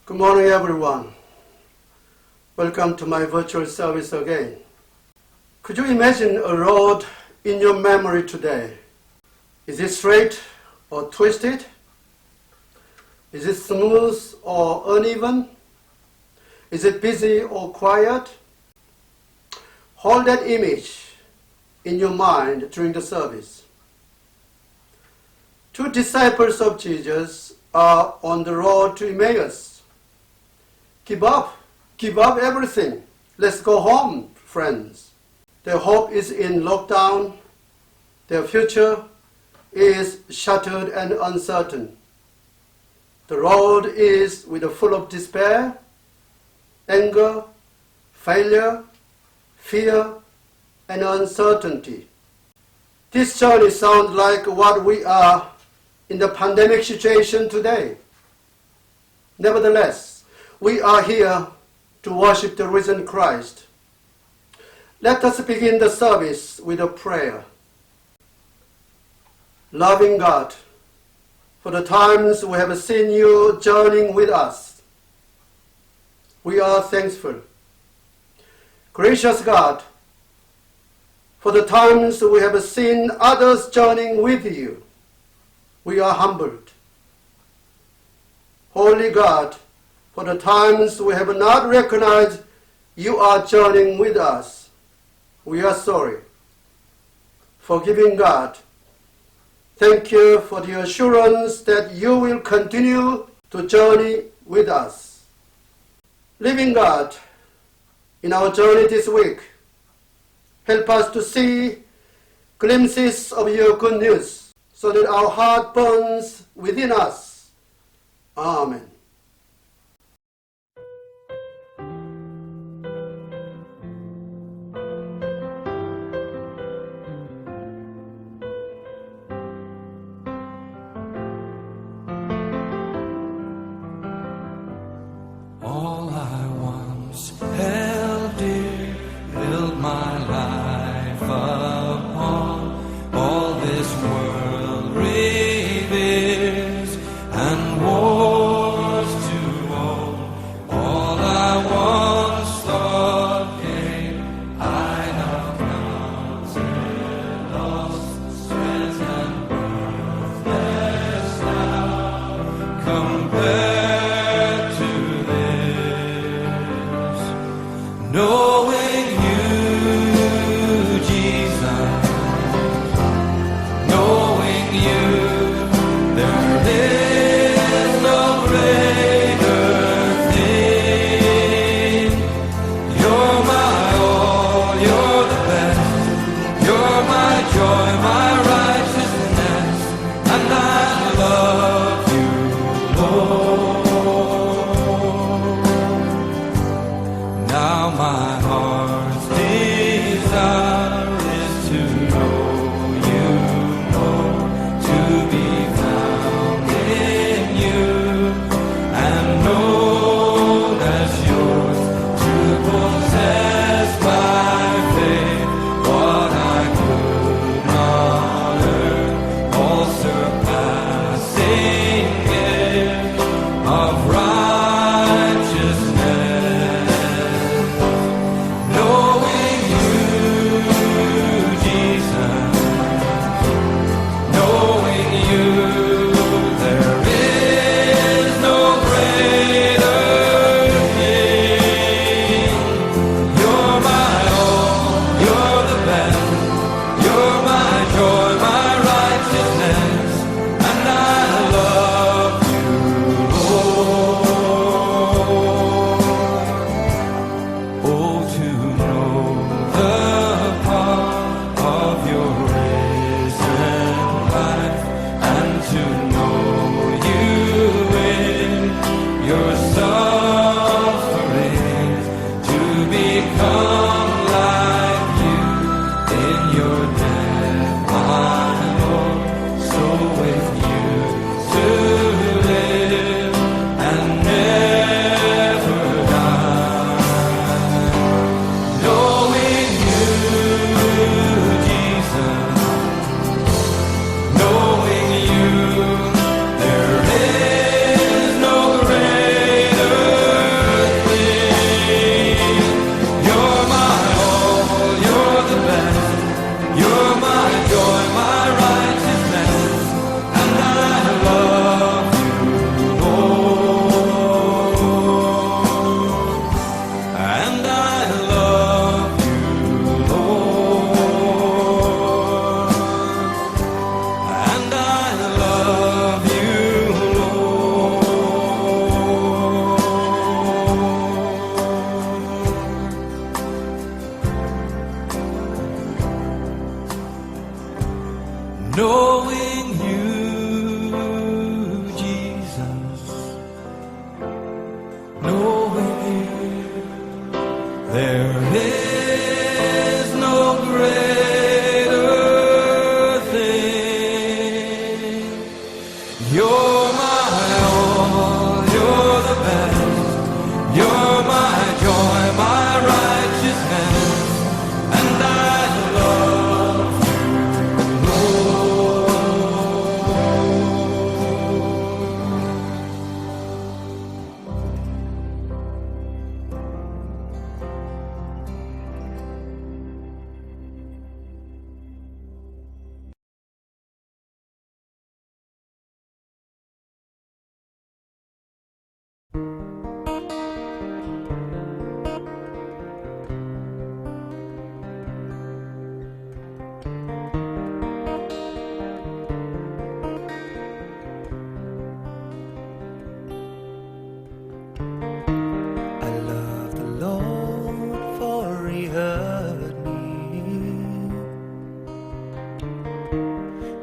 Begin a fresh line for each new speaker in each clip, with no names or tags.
Good morning, everyone. Welcome to my virtual service again. Could you imagine a road in your memory today? Is it straight or twisted? Is it smooth or uneven? Is it busy or quiet? Hold that image in your mind during the service. Two disciples of Jesus are on the road to Emmaus. Give up everything. Let's go home, friends. Their hope is in lockdown. Their future is shattered and uncertain. The road is full of despair, anger, failure, fear, and uncertainty. This journey sounds like what we are in the pandemic situation today. Nevertheless, we are here to worship the risen Christ. Let us begin the service with a prayer. Loving God, for the times we have seen you journeying with us, we are thankful. Gracious God, for the times we have seen others journeying with you, we are humbled. Holy God, for the times we have not recognized you are journeying with us, we are sorry. Forgiving God, thank you for the assurance that you will continue to journey with us. Living God, in our journey this week, help us to see glimpses of your good news so that our heart burns within us. Amen.
All I once held dear, built my life upon. All this world reveres and wars to own. All I once thought gain, I have counted lost, strength and worthless now, compared to this. Knowing you, Jesus, knowing you, there is no greater thing. You're my all, you're the best. You're my joy, my righteousness, and I love you, Lord. Now my heart's desire is to know you more, to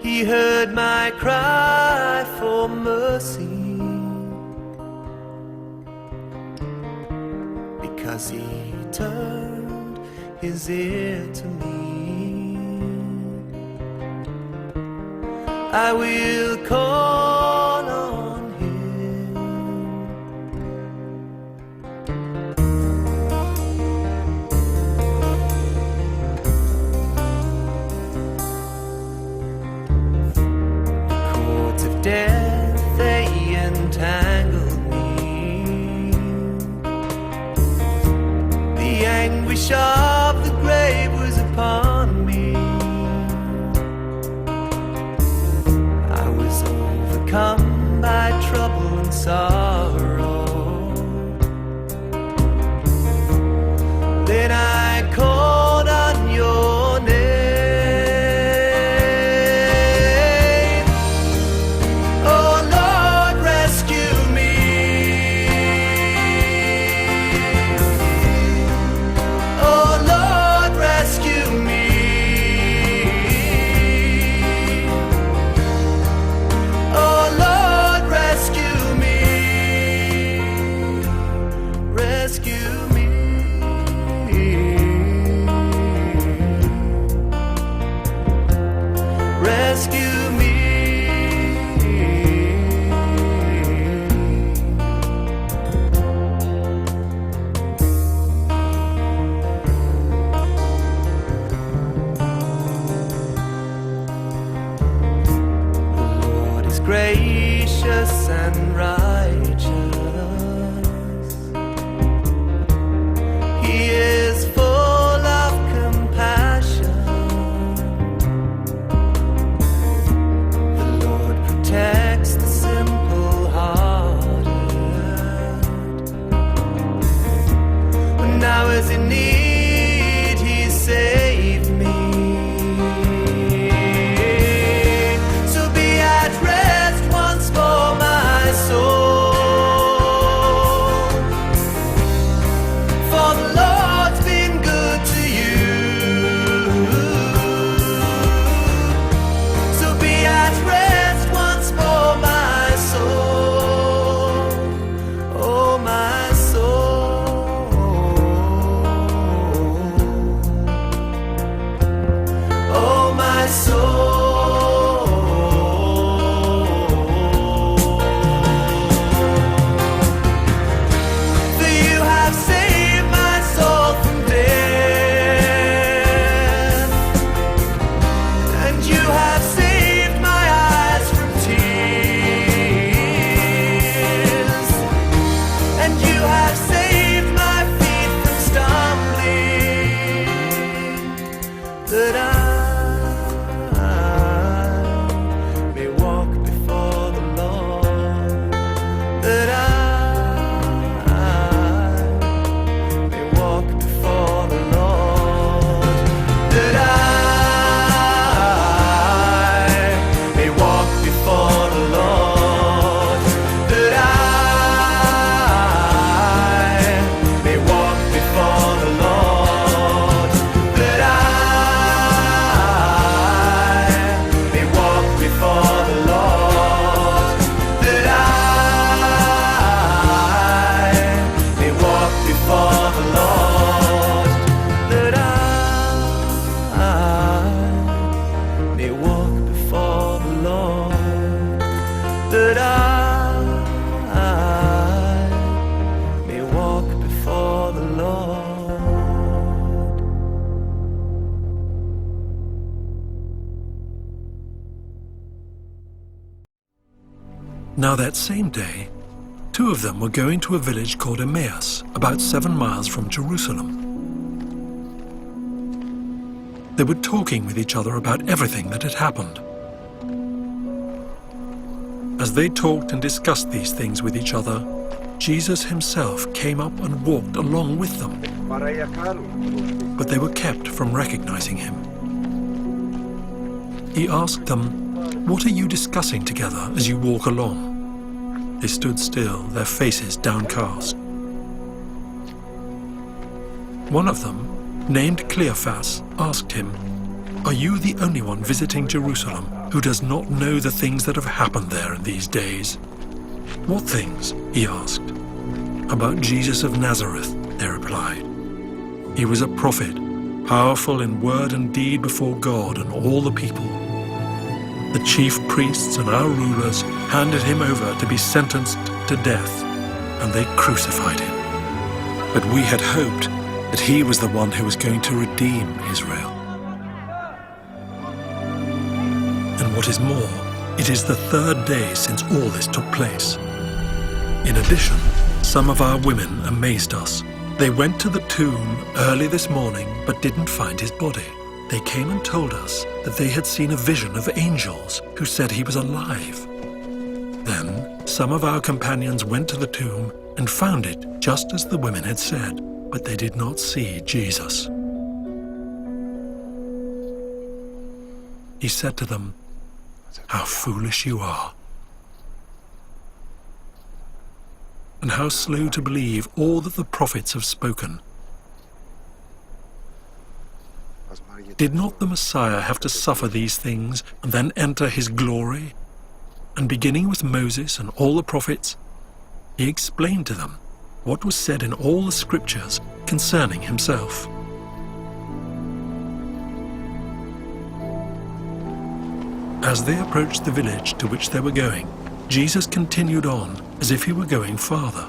He heard my cry for mercy, because he turned his ear to me. I will call on him. Cords of death, they entangled me. The anguish of the grave was upon me. I was overcome by trouble and sorrow. Then I called on your name. Oh Lord, rescue me. Oh Lord, rescue me. Oh Lord, rescue me. Rescue me. Rescue me. The Lord is gracious and righteous. He is full of compassion. The Lord protects the simple-hearted. When I was in need, he saved me. So be at rest once for my soul, for the Lord's been good to you. So be at rest once for my soul, oh my soul, oh my soul. For you have saved my soul from death, and you have saved my eyes from tears, and you have saved my feet from stumbling, that I may walk before the Lord, that I may walk before the Lord, that I may walk before the Lord, that I may walk before the Lord, that I may walk before the Lord, that I may walk before the Lord, that I may walk before the Lord, that I may walk before the Lord.
Now that same day, two of them were going to a village called Emmaus, about 7 miles from Jerusalem. They were talking with each other about everything that had happened. As they talked and discussed these things with each other, Jesus himself came up and walked along with them, but they were kept from recognizing him. He asked them, "What are you discussing together as you walk along?" They stood still, their faces downcast. One of them, named Cleophas, asked him, Are you the only one visiting Jerusalem who does not know the things that have happened there in these days? What things? He asked. About Jesus of Nazareth, they replied. He was a prophet, powerful in word and deed before God and all the people. The chief priests and our rulers handed him over to be sentenced to death, and they crucified him. But we had hoped that he was the one who was going to redeem Israel. And what is more, it is the third day since all this took place. In addition, some of our women amazed us. They went to the tomb early this morning but didn't find his body. They came and told us that they had seen a vision of angels who said he was alive. Then some of our companions went to the tomb and found it just as the women had said, but they did not see Jesus. He said to them, "How foolish you are, and how slow to believe all that the prophets have spoken. Did not the Messiah have to suffer these things and then enter his glory?" And beginning with Moses and all the prophets, he explained to them what was said in all the scriptures concerning himself. As they approached the village to which they were going, Jesus continued on as if he were going farther.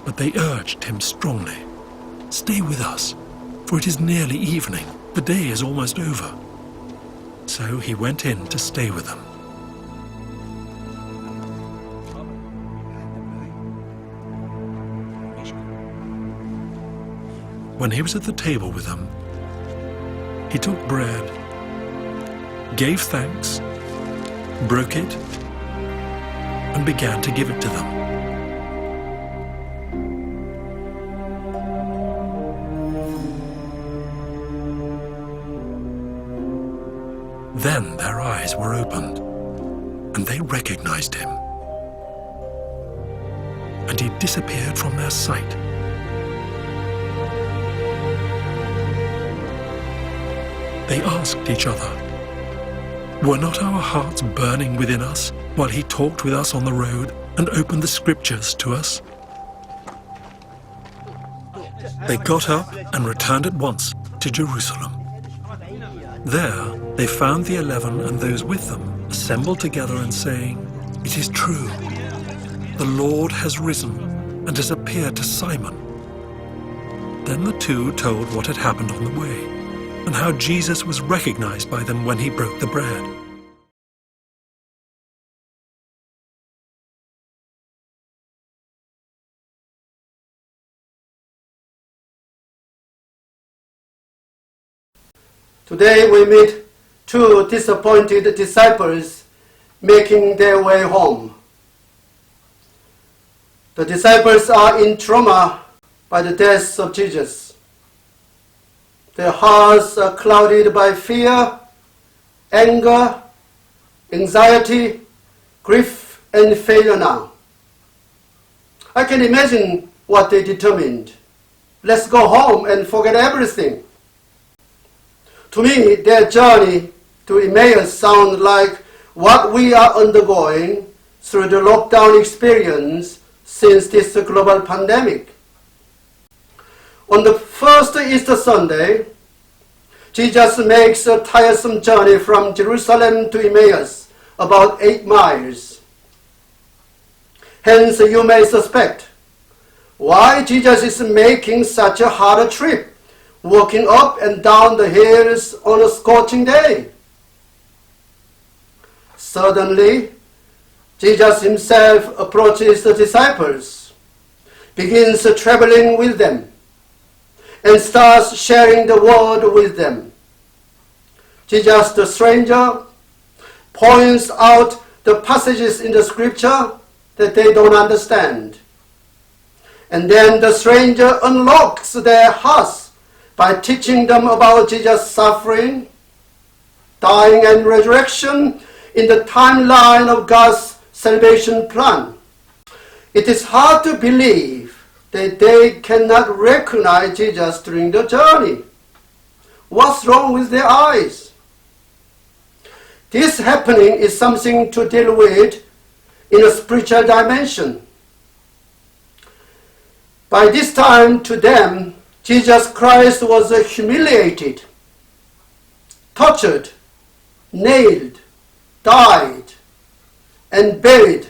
But they urged him strongly, "Stay with us, for it is nearly evening. The day is almost over." So he went in to stay with them. When he was at the table with them, he took bread, gave thanks, broke it, and began to give it to them. Then their eyes were opened, and they recognized him. And he disappeared from their sight. They asked each other, "Were not our hearts burning within us while he talked with us on the road and opened the scriptures to us?" They got up and returned at once to Jerusalem. There they found the 11 and those with them assembled together and saying, "It is true, the Lord has risen and has appeared to Simon." Then the two told what had happened on the way, and how Jesus was recognized by them when he broke the bread.
Today we meet two disappointed disciples making their way home. The disciples are in trauma by the death of Jesus. Their hearts are clouded by fear, anger, anxiety, grief, and failure now. I can imagine what they determined. Let's go home and forget everything. To me, their journey to Emmaus sounds like what we are undergoing through the lockdown experience since this global pandemic. On the first Easter Sunday, Jesus makes a tiresome journey from Jerusalem to Emmaus, about 8 miles. Hence, you may suspect why Jesus is making such a hard trip, walking up and down the hills on a scorching day. Suddenly, Jesus himself approaches the disciples, begins traveling with them, and starts sharing the word with them. Jesus, the stranger, points out the passages in the scripture that they don't understand. And then the stranger unlocks their hearts by teaching them about Jesus' suffering, dying, and resurrection in the timeline of God's salvation plan. It is hard to believe that they cannot recognize Jesus during the journey. What's wrong with their eyes? This happening is something to deal with in a spiritual dimension. By this time, to them, Jesus Christ was humiliated, tortured, nailed, died, and buried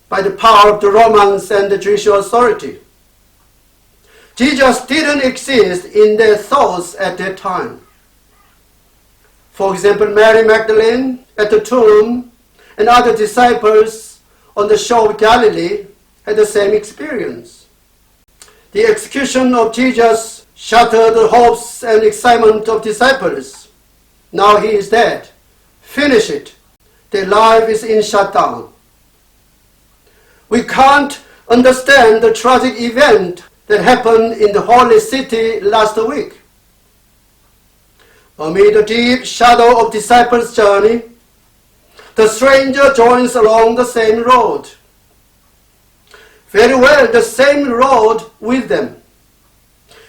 by the power of the Romans and the Jewish authority. Jesus didn't exist in their thoughts at that time. For example, Mary Magdalene at the tomb and other disciples on the shore of Galilee had the same experience. The execution of Jesus shattered the hopes and excitement of disciples. Now he is dead. Finish it. Their life is in shutdown. We can't understand the tragic event that happened in the holy city last week. Amid the deep shadow of disciples' journey, the stranger joins along the same road. Very well, the same road with them.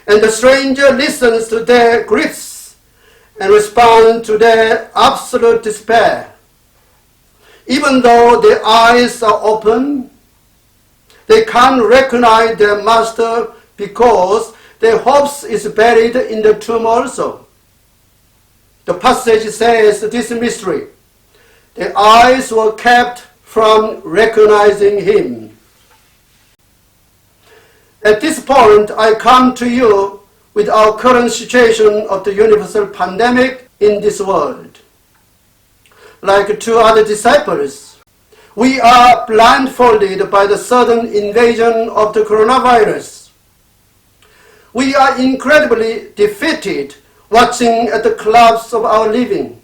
And the stranger listens to their griefs and responds to their absolute despair. Even though their eyes are open, they can't recognize their master because their hopes is buried in the tomb also. The passage says this mystery. Their eyes were kept from recognizing him. At this point, I come to you with our current situation of the universal pandemic in this world. Like two other disciples, we are blindfolded by the sudden invasion of the coronavirus. We are incredibly defeated watching at the collapse of our living,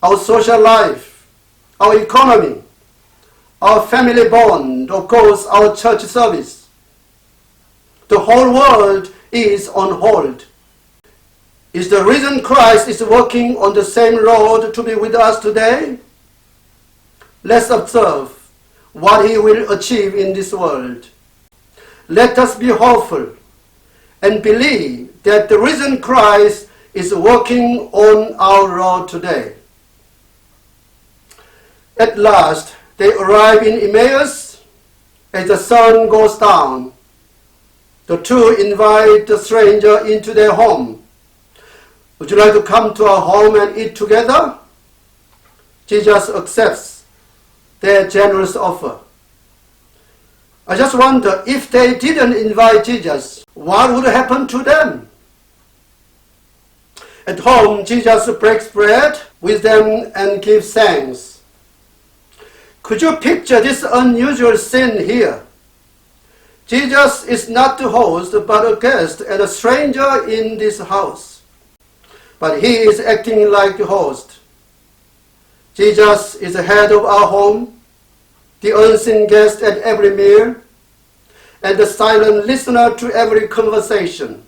our social life, our economy, our family bond, of course, our church service. The whole world is on hold. Is the risen Christ is working on the same road to be with us today? Let's observe what he will achieve in this world. Let us be hopeful and believe that the risen Christ is working on our road today. At last, they arrive in Emmaus as the sun goes down. The two invite the stranger into their home. Would you like to come to our home and eat together? Jesus accepts their generous offer. I just wonder, if they didn't invite Jesus, what would happen to them? At home, Jesus breaks bread with them and gives thanks. Could you picture this unusual scene here? Jesus is not the host, but a guest and a stranger in this house. But he is acting like the host. Jesus is the head of our home, the unseen guest at every meal, and the silent listener to every conversation.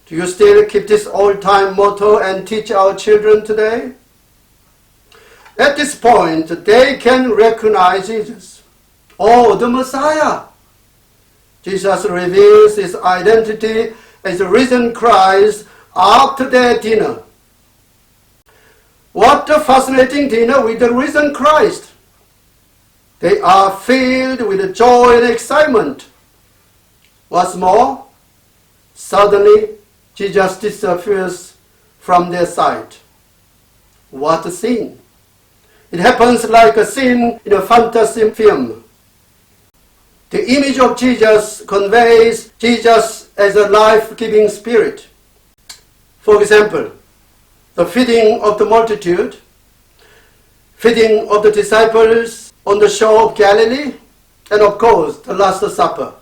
Do you still keep this old-time motto and teach our children today? At this point, they can recognize Jesus. Oh, the Messiah! Jesus reveals his identity as the risen Christ after their dinner. What a fascinating dinner with the risen Christ! They are filled with joy and excitement. What's more, suddenly Jesus disappears from their sight. What a scene! It happens like a scene in a fantasy film. The image of Jesus conveys Jesus as a life-giving spirit. For example, the feeding of the multitude, feeding of the disciples on the shore of Galilee, and of course, the Last Supper.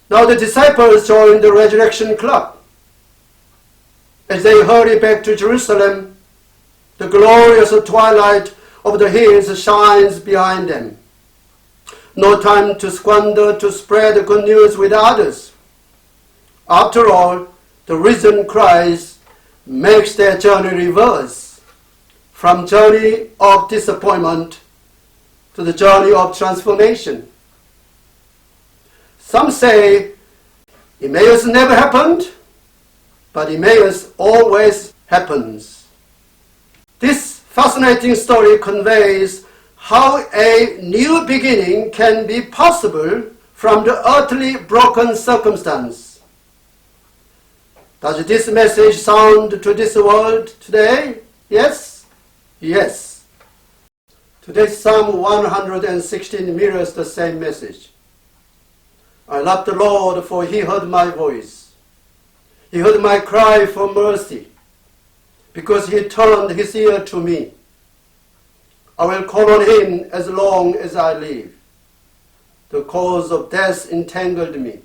Now the disciples join the resurrection club. As they hurry back to Jerusalem, the glorious twilight of the hills shines behind them. No time to squander to spread the good news with others. After all, the risen Christ makes their journey reverse, from journey of disappointment to the journey of transformation. Some say Emmaus never happened, but Emmaus always happens. This fascinating story conveys how a new beginning can be possible from the utterly broken circumstance. Does this message sound to this world today? Yes? Yes. Today Psalm 116 mirrors the same message. I love the Lord, for he heard my voice. He heard my cry for mercy, because he turned his ear to me. I will call on him as long as I live. The cause of death entangled me.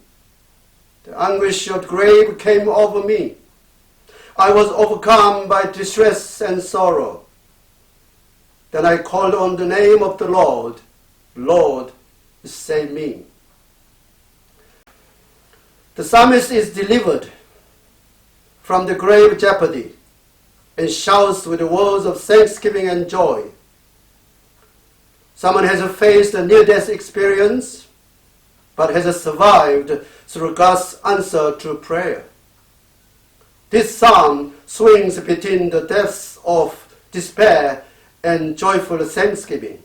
The anguish of grave came over me. I was overcome by distress and sorrow. Then I called on the name of the Lord. Lord, save me. The psalmist is delivered from the grave jeopardy and shouts with the words of thanksgiving and joy. Someone has faced a near-death experience, but has survived through God's answer to prayer. This psalm swings between the depths of despair and joyful thanksgiving.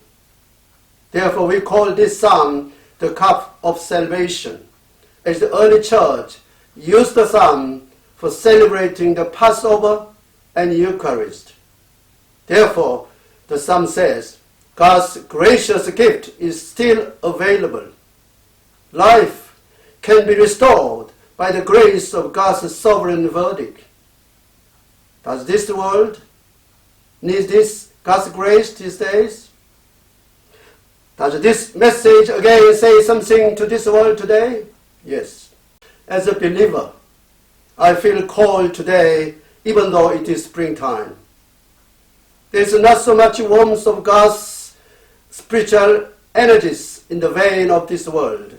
Therefore, we call this psalm the cup of salvation, as the early church used the psalm for celebrating the Passover and Eucharist. Therefore, the psalm says, God's gracious gift is still available. Life can be restored by the grace of God's sovereign verdict. Does this world need this God's grace these days? Does this message again say something to this world today? Yes. As a believer, I feel called today, even though it is springtime. There is not so much warmth of God's spiritual energies in the vein of this world.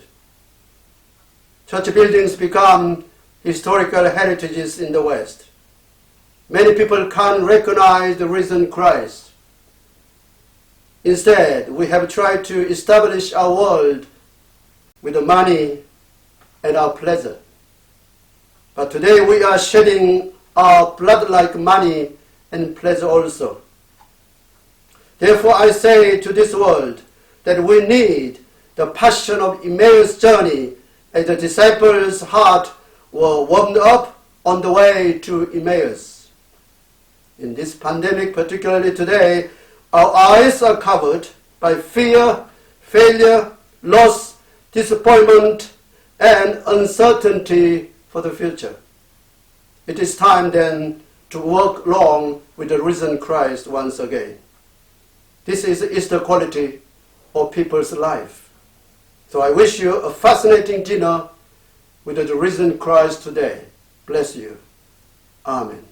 Church buildings become historical heritages in the West. Many people can't recognize the risen Christ. Instead, we have tried to establish our world with the money and our pleasure. But today we are shedding our blood like money and pleasure also. Therefore I say to this world that we need the passion of Emmaus' journey, as the disciples' heart were warmed up on the way to Emmaus. In this pandemic, particularly today, our eyes are covered by fear, failure, loss, disappointment, and uncertainty for the future. It is time then to walk along with the risen Christ once again. This is the quality of people's life. So I wish you a fascinating dinner with the risen Christ today. Bless you. Amen.